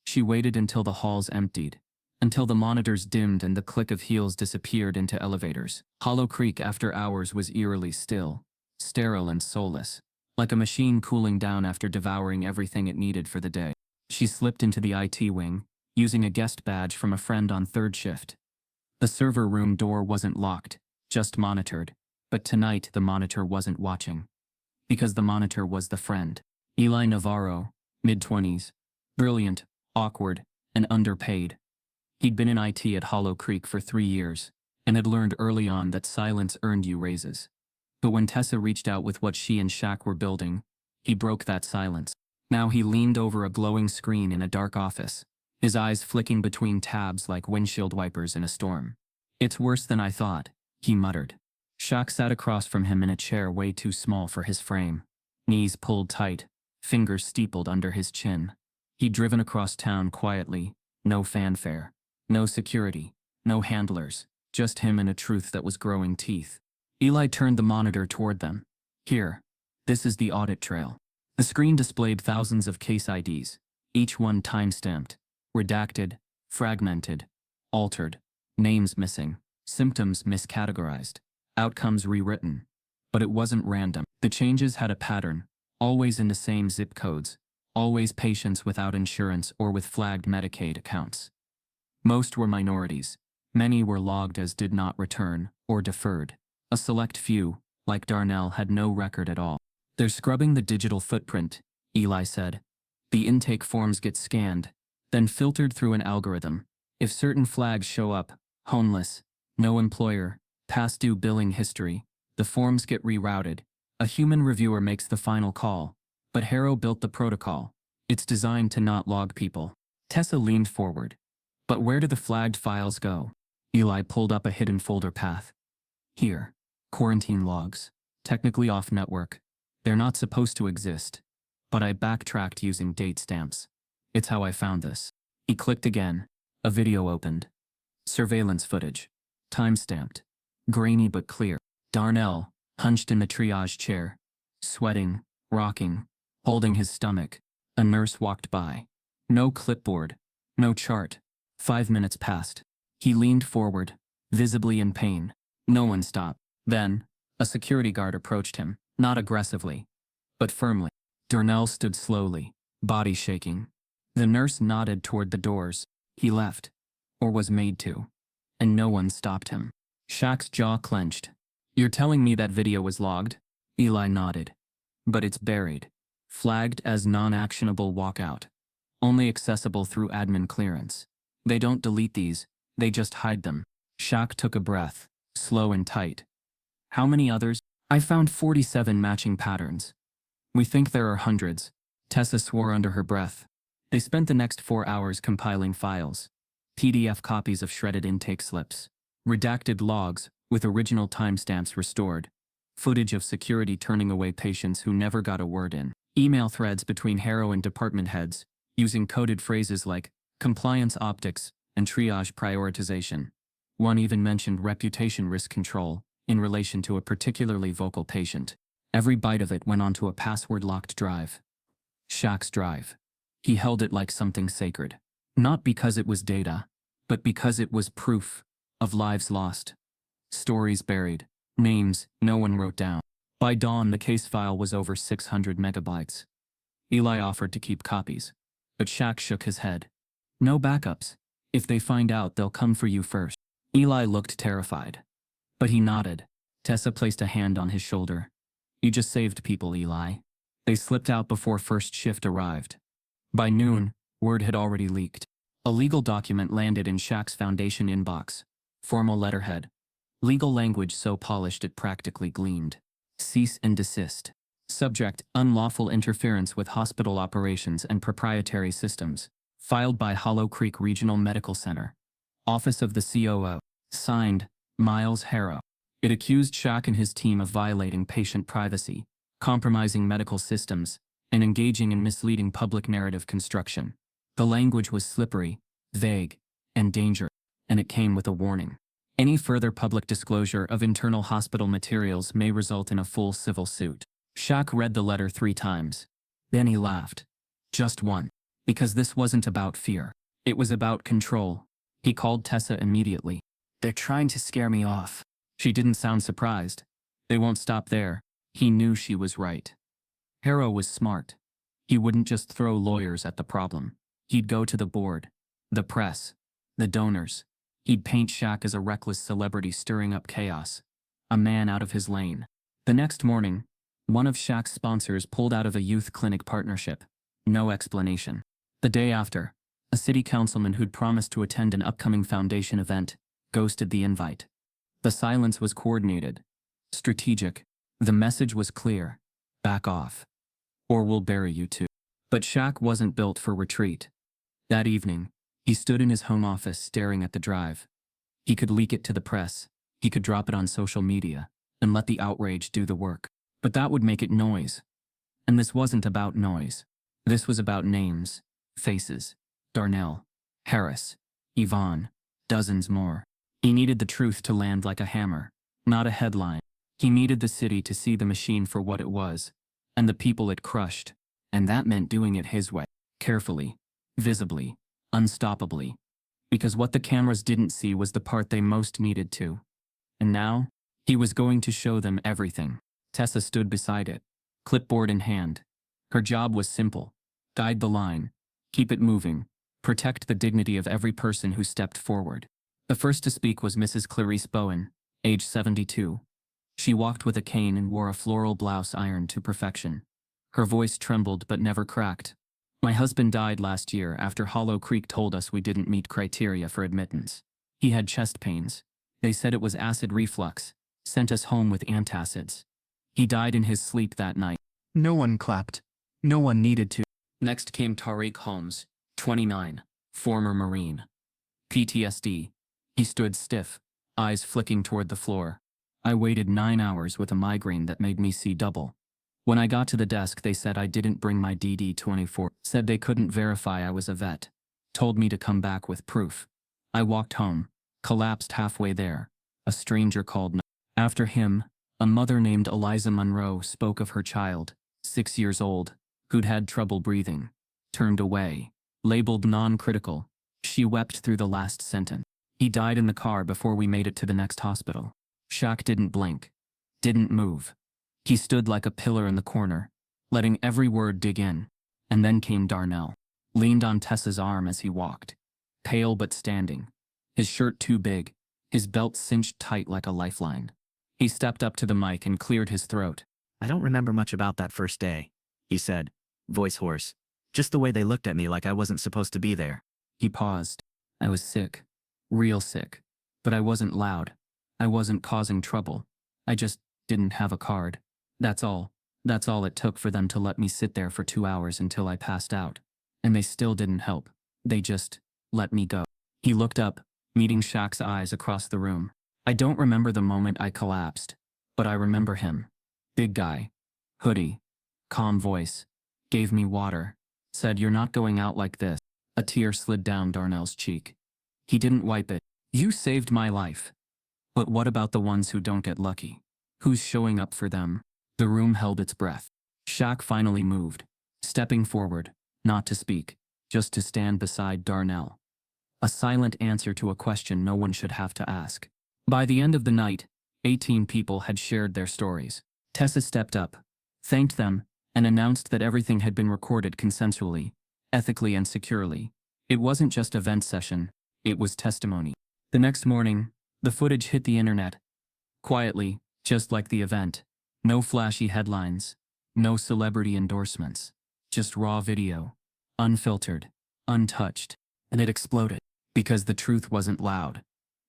She waited until the halls emptied, until the monitors dimmed and the click of heels disappeared into elevators. Hollow Creek after hours was eerily still, sterile and soulless, like a machine cooling down after devouring everything it needed for the day. She slipped into the IT wing, using a guest badge from a friend on third shift. The server room door wasn't locked, just monitored, but tonight the monitor wasn't watching. Because the monitor was the friend. Eli Navarro, mid-20s, brilliant, awkward, and underpaid. He'd been in IT at Hollow Creek for 3 years, and had learned early on that silence earned you raises. But when Tessa reached out with what she and Shaq were building, he broke that silence. Now he leaned over a glowing screen in a dark office, his eyes flicking between tabs like windshield wipers in a storm. It's worse than I thought, he muttered. Shaq sat across from him in a chair way too small for his frame, knees pulled tight, fingers steepled under his chin. He'd driven across town quietly, no fanfare, no security, no handlers, just him and a truth that was growing teeth. Eli turned the monitor toward them. Here. This is the audit trail. The screen displayed thousands of case IDs, each one time-stamped, redacted, fragmented, altered, names missing, symptoms miscategorized, outcomes rewritten. But it wasn't random. The changes had a pattern, always in the same zip codes, always patients without insurance or with flagged Medicaid accounts. Most were minorities. Many were logged as did not return or deferred. A select few, like Darnell, had no record at all. "They're scrubbing the digital footprint," Eli said. "The intake forms get scanned, then filtered through an algorithm. If certain flags show up, homeless, no employer, past due billing history, the forms get rerouted. A human reviewer makes the final call. But Harrow built the protocol. It's designed to not log people." Tessa leaned forward. "But where do the flagged files go?" Eli pulled up a hidden folder path. "Here. Quarantine logs. Technically off network. They're not supposed to exist. But I backtracked using date stamps. It's how I found this." He clicked again. A video opened. Surveillance footage. Time-stamped. Grainy but clear. Darnell, hunched in the triage chair. Sweating, rocking, holding his stomach. A nurse walked by. No clipboard. No chart. 5 minutes passed. He leaned forward, visibly in pain. No one stopped. Then, a security guard approached him, not aggressively, but firmly. Darnell stood slowly, body shaking. The nurse nodded toward the doors. He left, or was made to, and no one stopped him. Shaq's jaw clenched. "You're telling me that video was logged?" Eli nodded. "But it's buried, flagged as non-actionable walkout, only accessible through admin clearance. They don't delete these, they just hide them." Shaq took a breath, slow and tight. "How many others?" "I found 47 matching patterns. We think there are hundreds." Tessa swore under her breath. They spent the next 4 hours compiling files. PDF copies of shredded intake slips. Redacted logs, with original timestamps restored. Footage of security turning away patients who never got a word in. Email threads between Harrow and department heads, using coded phrases like compliance optics and triage prioritization. One even mentioned reputation risk control, in relation to a particularly vocal patient. Every byte of it went onto a password-locked drive. Shaq's drive. He held it like something sacred. Not because it was data, but because it was proof of lives lost. Stories buried. Names no one wrote down. By dawn, the case file was over 600 megabytes. Eli offered to keep copies, but Shaq shook his head. "No backups. If they find out, they'll come for you first." Eli looked terrified, but he nodded. Tessa placed a hand on his shoulder. "You just saved people, Eli. They slipped out before first shift arrived." By noon, word had already leaked. A legal document landed in Shaq's foundation inbox. Formal letterhead. Legal language so polished it practically gleamed. Cease and desist. Subject: unlawful interference with hospital operations and proprietary systems. Filed by Hollow Creek Regional Medical Center. Office of the COO. Signed, Miles Harrow. It accused Shaq and his team of violating patient privacy, compromising medical systems, and engaging in misleading public narrative construction. The language was slippery, vague, and dangerous, and it came with a warning. Any further public disclosure of internal hospital materials may result in a full civil suit. Shaq read the letter 3 times. Then he laughed. Just one. Because this wasn't about fear. It was about control. He called Tessa immediately. "They're trying to scare me off." She didn't sound surprised. They won't stop there. He knew she was right. Harrow was smart. He wouldn't just throw lawyers at the problem. He'd go to the board, the press, the donors. He'd paint Shaq as a reckless celebrity stirring up chaos, a man out of his lane. The next morning, one of Shaq's sponsors pulled out of a youth clinic partnership. No explanation. The day after, a city councilman who'd promised to attend an upcoming foundation event ghosted the invite. The silence was coordinated, strategic. The message was clear: back off, or we'll bury you too. But Shaq wasn't built for retreat. That evening, he stood in his home office staring at the drive. He could leak it to the press, he could drop it on social media, and let the outrage do the work. But that would make it noise. And this wasn't about noise. This was about names, faces. Darnell, Harris, Yvonne, dozens more. He needed the truth to land like a hammer, not a headline. He needed the city to see the machine for what it was, and the people it crushed. And that meant doing it his way. Carefully. Visibly. Unstoppably. Because what the cameras didn't see was the part they most needed to. And now, he was going to show them everything. Tessa stood beside it, clipboard in hand. Her job was simple. Guide the line. Keep it moving. Protect the dignity of every person who stepped forward. The first to speak was Mrs. Clarice Bowen, age 72. She walked with a cane and wore a floral blouse ironed to perfection. Her voice trembled but never cracked. My husband died last year after Hollow Creek told us we didn't meet criteria for admittance. He had chest pains. They said it was acid reflux. Sent us home with antacids. He died in his sleep that night. No one clapped. No one needed to. Next came Tariq Holmes, 29, former Marine. PTSD. He stood stiff, eyes flicking toward the floor. I waited 9 hours with a migraine that made me see double. When I got to the desk, they said I didn't bring my DD-24. Said they couldn't verify I was a vet. Told me to come back with proof. I walked home, collapsed halfway there. A stranger called. After him, a mother named Eliza Monroe spoke of her child, 6 years old, who'd had trouble breathing. Turned away. Labeled non-critical. She wept through the last sentence. He died in the car before we made it to the next hospital. Shaq didn't blink. Didn't move. He stood like a pillar in the corner, letting every word dig in. And then came Darnell. Leaned on Tessa's arm as he walked. Pale but standing. His shirt too big. His belt cinched tight like a lifeline. He stepped up to the mic and cleared his throat. I don't remember much about that first day, he said, voice hoarse. Just the way they looked at me like I wasn't supposed to be there. He paused. I was sick. Real sick. But I wasn't loud. I wasn't causing trouble. I just didn't have a card. That's all. That's all it took for them to let me sit there for 2 hours until I passed out. And they still didn't help. They just let me go. He looked up, meeting Shaq's eyes across the room. I don't remember the moment I collapsed, but I remember him. Big guy. Hoodie. Calm voice. Gave me water. Said, "You're not going out like this." A tear slid down Darnell's cheek. He didn't wipe it. You saved my life. But what about the ones who don't get lucky? Who's showing up for them? The room held its breath. Shaq finally moved, stepping forward, not to speak, just to stand beside Darnell. A silent answer to a question no one should have to ask. By the end of the night, 18 people had shared their stories. Tessa stepped up, thanked them, and announced that everything had been recorded consensually, ethically and securely. It wasn't just a vent session, it was testimony. The next morning, the footage hit the internet. Quietly, just like the event. No flashy headlines. No celebrity endorsements. Just raw video. Unfiltered. Untouched. And it exploded. Because the truth wasn't loud.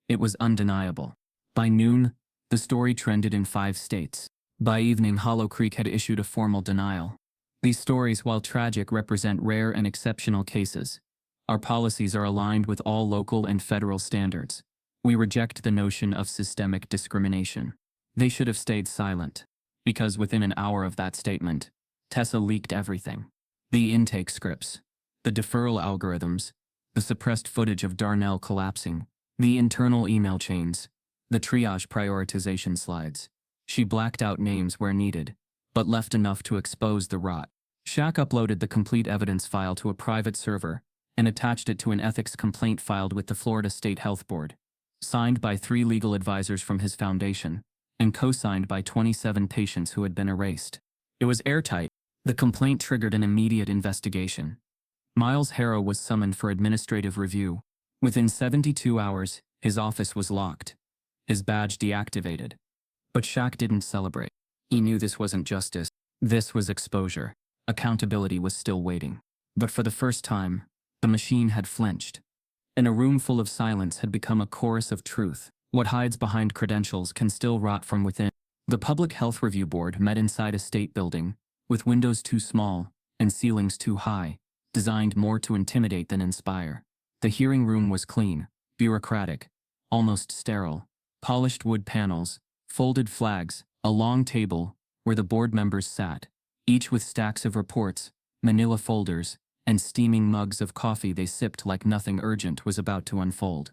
It was undeniable. By noon, the story trended in 5 states. By evening, Hollow Creek had issued a formal denial. These stories, while tragic, represent rare and exceptional cases. Our policies are aligned with all local and federal standards. We reject the notion of systemic discrimination. They should have stayed silent. Because within an hour of that statement, Tessa leaked everything. The intake scripts, the deferral algorithms, the suppressed footage of Darnell collapsing, the internal email chains, the triage prioritization slides. She blacked out names where needed, but left enough to expose the rot. Shaq uploaded the complete evidence file to a private server and attached it to an ethics complaint filed with the Florida State Health Board, signed by 3 legal advisors from his foundation, and co-signed by 27 patients who had been erased. It was airtight. The complaint triggered an immediate investigation. Miles Harrow was summoned for administrative review. Within 72 hours, his office was locked, his badge deactivated. But Shaq didn't celebrate. He knew this wasn't justice. This was exposure. Accountability was still waiting. But for the first time, the machine had flinched. And a room full of silence had become a chorus of truth. What hides behind credentials can still rot from within. The Public Health Review Board met inside a state building, with windows too small and ceilings too high, designed more to intimidate than inspire. The hearing room was clean, bureaucratic, almost sterile. Polished wood panels, folded flags, a long table where the board members sat, each with stacks of reports, manila folders, and steaming mugs of coffee they sipped like nothing urgent was about to unfold.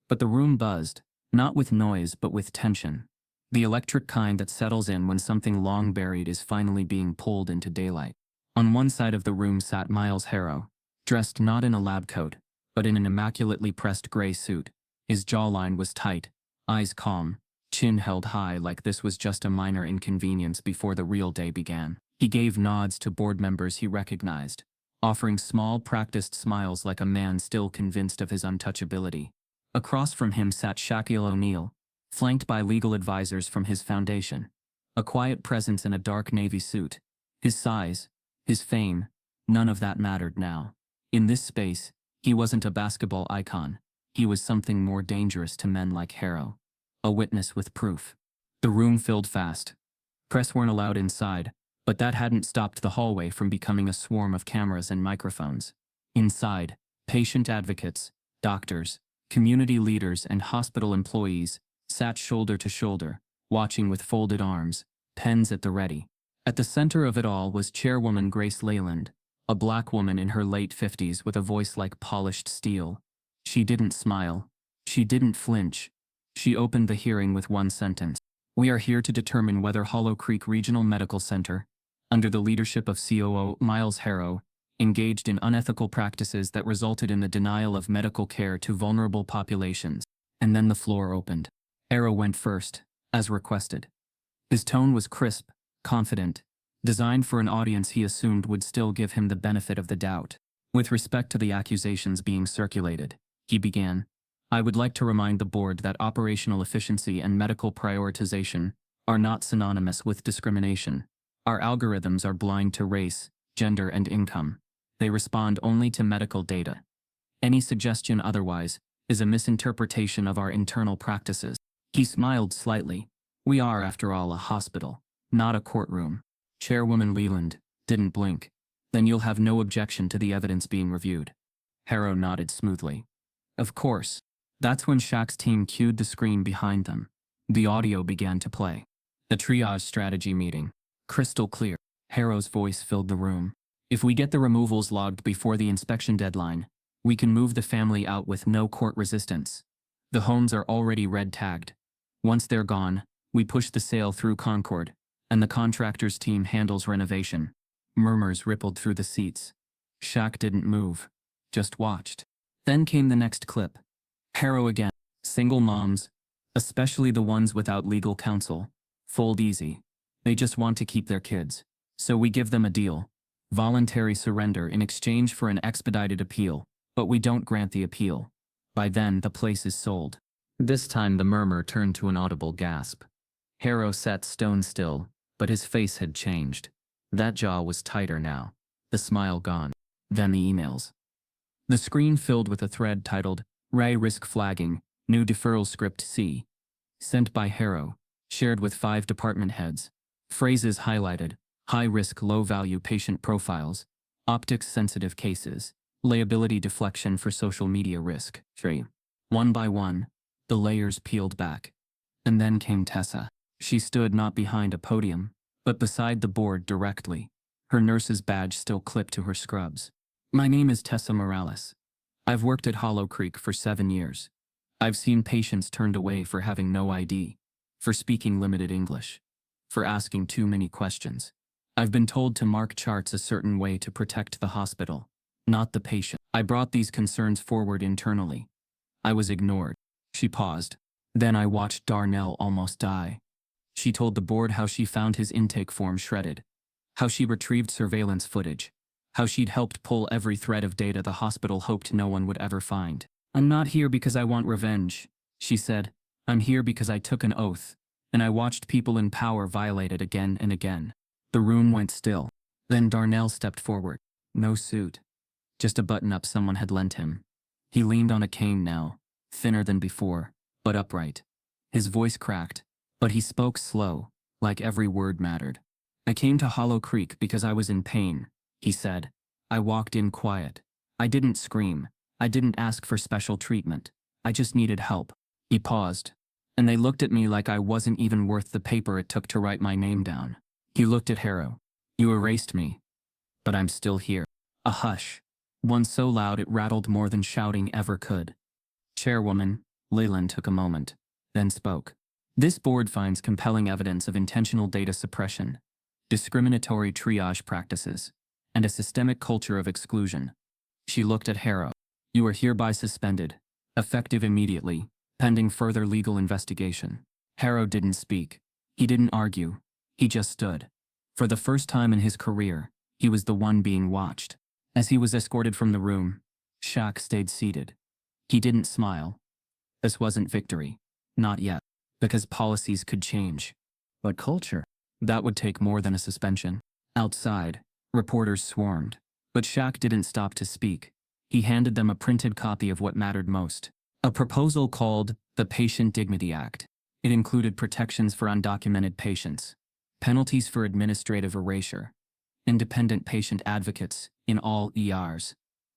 But the room buzzed. Not with noise, but with tension. The electric kind that settles in when something long buried is finally being pulled into daylight. On one side of the room sat Miles Harrow, dressed not in a lab coat, but in an immaculately pressed gray suit. His jawline was tight, eyes calm, chin held high like this was just a minor inconvenience before the real day began. He gave nods to board members he recognized, offering small, practiced smiles like a man still convinced of his untouchability. Across from him sat Shaquille O'Neal, flanked by legal advisors from his foundation, a quiet presence in a dark navy suit. His size, his fame, none of that mattered now. In this space, he wasn't a basketball icon. He was something more dangerous to men like Harrow. A witness with proof. The room filled fast. Press weren't allowed inside, but that hadn't stopped the hallway from becoming a swarm of cameras and microphones. Inside, patient advocates, doctors, community leaders, and hospital employees sat shoulder to shoulder, watching with folded arms, pens at the ready. At the center of it all was Chairwoman Grace Leyland, a black woman in her late 50s with a voice like polished steel. She didn't smile. She didn't flinch. She opened the hearing with one sentence. We are here to determine whether Hollow Creek Regional Medical Center, under the leadership of COO Miles Harrow, engaged in unethical practices that resulted in the denial of medical care to vulnerable populations. And then the floor opened. Harrow went first, as requested. His tone was crisp, confident, designed for an audience he assumed would still give him the benefit of the doubt. With respect to the accusations being circulated, he began, I would like to remind the board that operational efficiency and medical prioritization are not synonymous with discrimination. Our algorithms are blind to race, gender, and income. They respond only to medical data. Any suggestion otherwise is a misinterpretation of our internal practices. He smiled slightly. We are, after all, a hospital, not a courtroom. Chairwoman Leland didn't blink. Then you'll have no objection to the evidence being reviewed. Harrow nodded smoothly. Of course. That's when Shaq's team cued the screen behind them. The audio began to play. The triage strategy meeting. Crystal clear. Harrow's voice filled the room. If we get the removals logged before the inspection deadline, we can move the family out with no court resistance. The homes are already red tagged. Once they're gone, we push the sale through Concord, and the contractor's team handles renovation. Murmurs rippled through the seats. Shaq didn't move, just watched. Then came the next clip. Harrow again. Single moms, especially the ones without legal counsel, fold easy. They just want to keep their kids. So we give them a deal. Voluntary surrender in exchange for an expedited appeal, but we don't grant the appeal. By then, the place is sold. This time the murmur turned to an audible gasp. Harrow sat stone still, but his face had changed. That jaw was tighter now, the smile gone. Then the emails. The screen filled with a thread titled, Ray Risk Flagging, New Deferral Script C. Sent by Harrow, shared with 5 department heads. Phrases highlighted, high-risk, low-value patient profiles, optics-sensitive cases, liability deflection for social media risk. 3. One by one, the layers peeled back. And then came Tessa. She stood not behind a podium, but beside the board directly, her nurse's badge still clipped to her scrubs. My name is Tessa Morales. I've worked at Hollow Creek for 7 years. I've seen patients turned away for having no ID, for speaking limited English, for asking too many questions. I've been told to mark charts a certain way to protect the hospital, not the patient. I brought these concerns forward internally. I was ignored. She paused. Then I watched Darnell almost die. She told the board how she found his intake form shredded, how she retrieved surveillance footage, how she'd helped pull every thread of data the hospital hoped no one would ever find. I'm not here because I want revenge, she said. I'm here because I took an oath, and I watched people in power violate it again and again. The room went still. Then Darnell stepped forward. No suit. Just a button-up someone had lent him. He leaned on a cane now, thinner than before, but upright. His voice cracked, but he spoke slow, like every word mattered. I came to Hollow Creek because I was in pain, he said. I walked in quiet. I didn't scream. I didn't ask for special treatment. I just needed help. He paused, and they looked at me like I wasn't even worth the paper it took to write my name down. He looked at Harrow. You erased me. But I'm still here. A hush. One so loud it rattled more than shouting ever could. Chairwoman, Leyland took a moment, then spoke. This board finds compelling evidence of intentional data suppression, discriminatory triage practices, and a systemic culture of exclusion. She looked at Harrow. You are hereby suspended, effective immediately, pending further legal investigation. Harrow didn't speak. He didn't argue. He just stood. For the first time in his career, he was the one being watched. As he was escorted from the room, Shaq stayed seated. He didn't smile. This wasn't victory. Not yet. Because policies could change. But culture? That would take more than a suspension. Outside, reporters swarmed. But Shaq didn't stop to speak. He handed them a printed copy of what mattered most. A proposal called the Patient Dignity Act. It included protections for undocumented patients, penalties for administrative erasure, independent patient advocates in all ERs,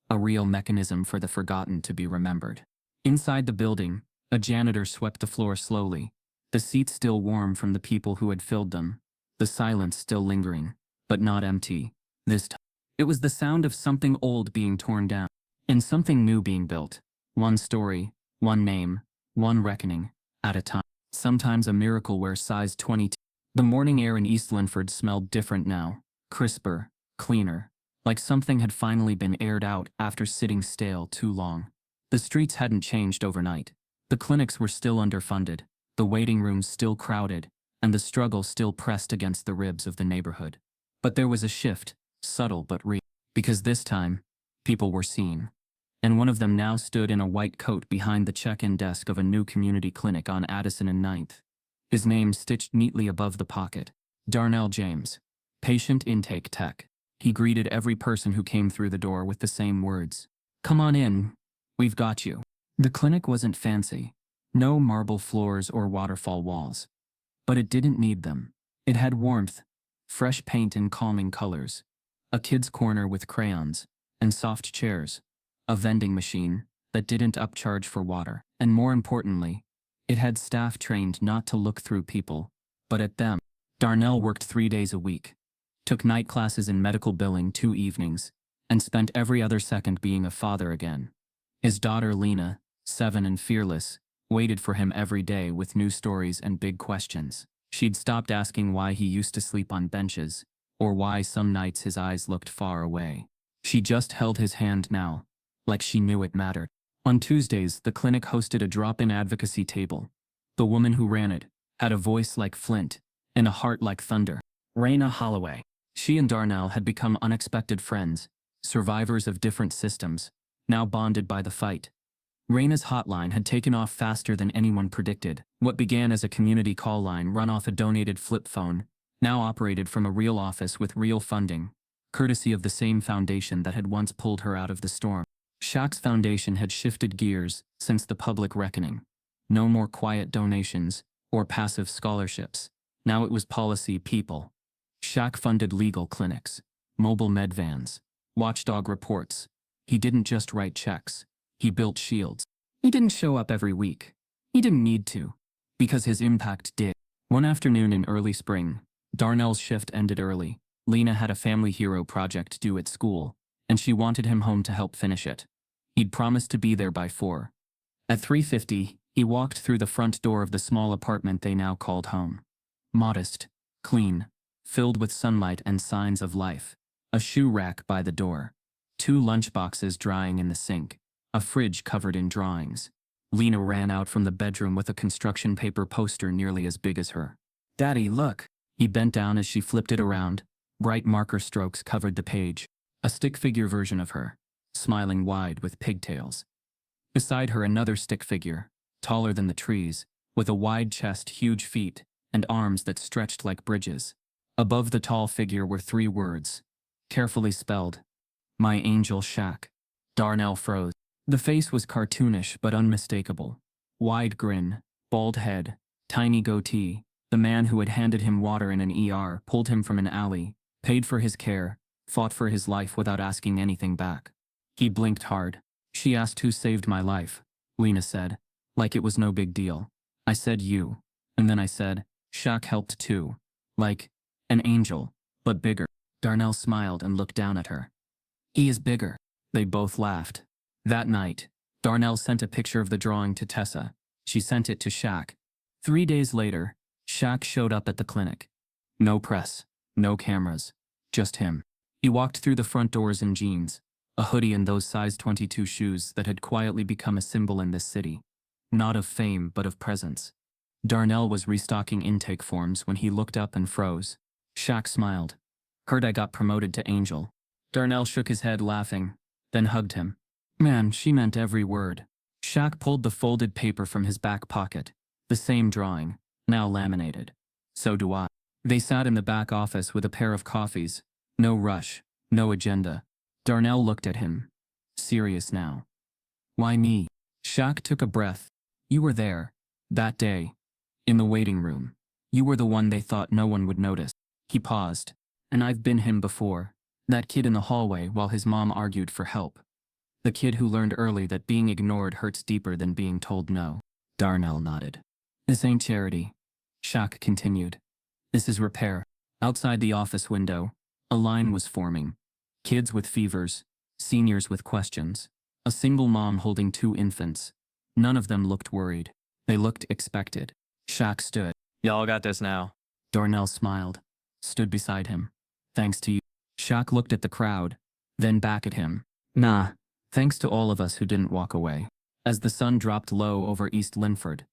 a real mechanism for the forgotten to be remembered. Inside the building, a janitor swept the floor slowly, the seats still warm from the people who had filled them, the silence still lingering, but not empty. This time, it was the sound of something old being torn down, and something new being built. One story, one name, one reckoning, at a time. Sometimes a miracle where size 22. The morning air in East Linford smelled different now, crisper, cleaner, like something had finally been aired out after sitting stale too long. The streets hadn't changed overnight. The clinics were still underfunded, the waiting rooms still crowded, and the struggle still pressed against the ribs of the neighborhood. But there was a shift, subtle but real, because this time, people were seen. And one of them now stood in a white coat behind the check-in desk of a new community clinic on Addison and 9th. His name stitched neatly above the pocket. Darnell James. Patient intake tech. He greeted every person who came through the door with the same words. Come on in. We've got you. The clinic wasn't fancy. No marble floors or waterfall walls. But it didn't need them. It had warmth, fresh paint and calming colors, a kid's corner with crayons, and soft chairs. A vending machine that didn't upcharge for water, and more importantly, it had staff trained not to look through people, but at them. Darnell worked 3 days a week, took night classes in medical billing 2 evenings, and spent every other second being a father again. His daughter Lena, 7 and fearless, waited for him every day with new stories and big questions. She'd stopped asking why he used to sleep on benches, or why some nights his eyes looked far away. She just held his hand now, like she knew it mattered. On Tuesdays, the clinic hosted a drop-in advocacy table. The woman who ran it had a voice like flint and a heart like thunder. Raina Holloway. She and Darnell had become unexpected friends, survivors of different systems, now bonded by the fight. Raina's hotline had taken off faster than anyone predicted. What began as a community call line run off a donated flip phone, now operated from a real office with real funding, courtesy of the same foundation that had once pulled her out of the storm. Shaq's foundation had shifted gears since the public reckoning. No more quiet donations or passive scholarships. Now it was policy people. Shaq funded legal clinics, mobile med vans, watchdog reports. He didn't just write checks. He built shields. He didn't show up every week. He didn't need to, because his impact did. One afternoon in early spring, Darnell's shift ended early. Lena had a family hero project due at school, and she wanted him home to help finish it. He'd promised to be there by 4. At 3:50, he walked through the front door of the small apartment they now called home. Modest, clean, filled with sunlight and signs of life. A shoe rack by the door. 2 lunchboxes drying in the sink. A fridge covered in drawings. Lena ran out from the bedroom with a construction paper poster nearly as big as her. Daddy, look. He bent down as she flipped it around. Bright marker strokes covered the page. A stick figure version of her, smiling wide with pigtails. Beside her another stick figure, taller than the trees, with a wide chest, huge feet, and arms that stretched like bridges. Above the tall figure were 3 words, carefully spelled. My angel Shaq. Darnell froze. The face was cartoonish but unmistakable. Wide grin, bald head, tiny goatee. The man who had handed him water in an ER, pulled him from an alley, paid for his care, fought for his life without asking anything back. He blinked hard. She asked who saved my life, Lena said, like it was no big deal. I said you. And then I said, Shaq helped too. Like, an angel, but bigger. Darnell smiled and looked down at her. He is bigger. They both laughed. That night, Darnell sent a picture of the drawing to Tessa. She sent it to Shaq. 3 days later, Shaq showed up at the clinic. No press, no cameras, just him. He walked through the front doors in jeans, a hoodie and those size 22 shoes that had quietly become a symbol in this city. Not of fame, but of presence. Darnell was restocking intake forms when he looked up and froze. Shaq smiled. Heard I got promoted to Angel. Darnell shook his head laughing, then hugged him. Man, she meant every word. Shaq pulled the folded paper from his back pocket. The same drawing, now laminated. So do I. They sat in the back office with a pair of coffees. No rush, no agenda. Darnell looked at him. Serious now. Why me? Shaq took a breath. You were there. That day. In the waiting room. You were the one they thought no one would notice. He paused. And I've been him before. That kid in the hallway while his mom argued for help. The kid who learned early that being ignored hurts deeper than being told no. Darnell nodded. This ain't charity. Shaq continued. This is repair. Outside the office window, a line was forming. Kids with fevers, seniors with questions. A single mom holding 2 infants. None of them looked worried. They looked expected. Shaq stood. Y'all got this now. Darnell smiled. Stood beside him. Thanks to you. Shaq looked at the crowd, then back at him. Nah. Thanks to all of us who didn't walk away. As the sun dropped low over East Linford,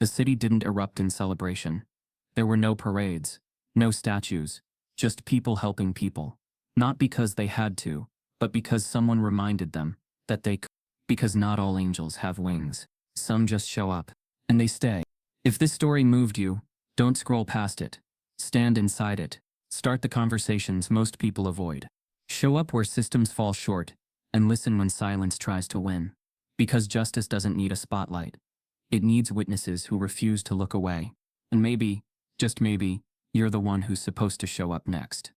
the city didn't erupt in celebration. There were no parades, no statues, just people helping people. Not because they had to, but because someone reminded them that they could. Because not all angels have wings. Some just show up, and they stay. If this story moved you, don't scroll past it. Stand inside it. Start the conversations most people avoid. Show up where systems fall short, and listen when silence tries to win. Because justice doesn't need a spotlight. It needs witnesses who refuse to look away. And maybe, just maybe, you're the one who's supposed to show up next.